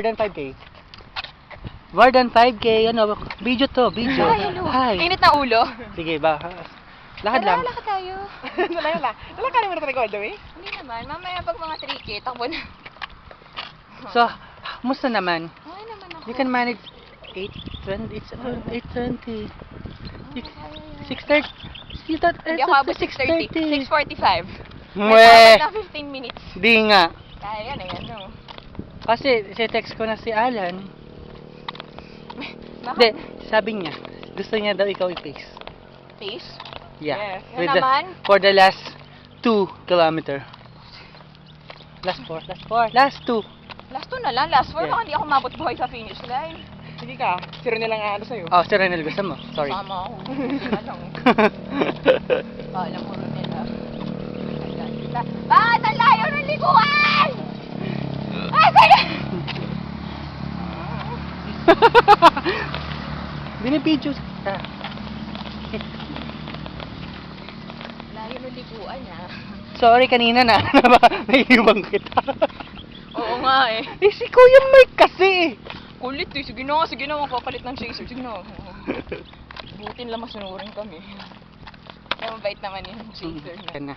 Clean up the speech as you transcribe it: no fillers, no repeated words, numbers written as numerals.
More than 5K. More than 5K, ano, video to, video. Hi. Init na ulo. Sige, ba? Lakad lang. Lakad tayo. Wala ka naman na-record eh. Hindi naman. Mamaya pag mga 3K, takbo na. So, musta naman? Okay naman ako. You can manage 8:20. It's 8:20. 6:30. Hindi ako abot 6:30. 6:45. Mweh! May na 15 minutes. Di nga. Kaya na yan, no? Kasi, text ko na si Alan. Hindi, Bakit? sabi niya, gusto niya daw ikaw i-pace. Pace? Yeah. Yes. Yun naman? For the last 2 kilometer. Last 4. Last 2. Last 2 na lang. Last 4. Yeah. Baka hindi ako mabot buhay sa finish line. Sige ka, siro nilang ano sa'yo. Oh, si Renel, gusto mo? Sorry. Sama ako. Hindi na lang. Alam mo rin nila. Bakit ang layo ng likuan? Sige! Binibidyo kita. Layo ng likuan, ha? Sorry, kanina na. Naiiwang kita. Oo nga eh. Eh, si Kuya Mike kasi eh. Kulit eh. Sige na, makapalit ng chaser. Sige na. Butin lang masunurin kami. Kaya mabait naman yung chaser na. Yan na.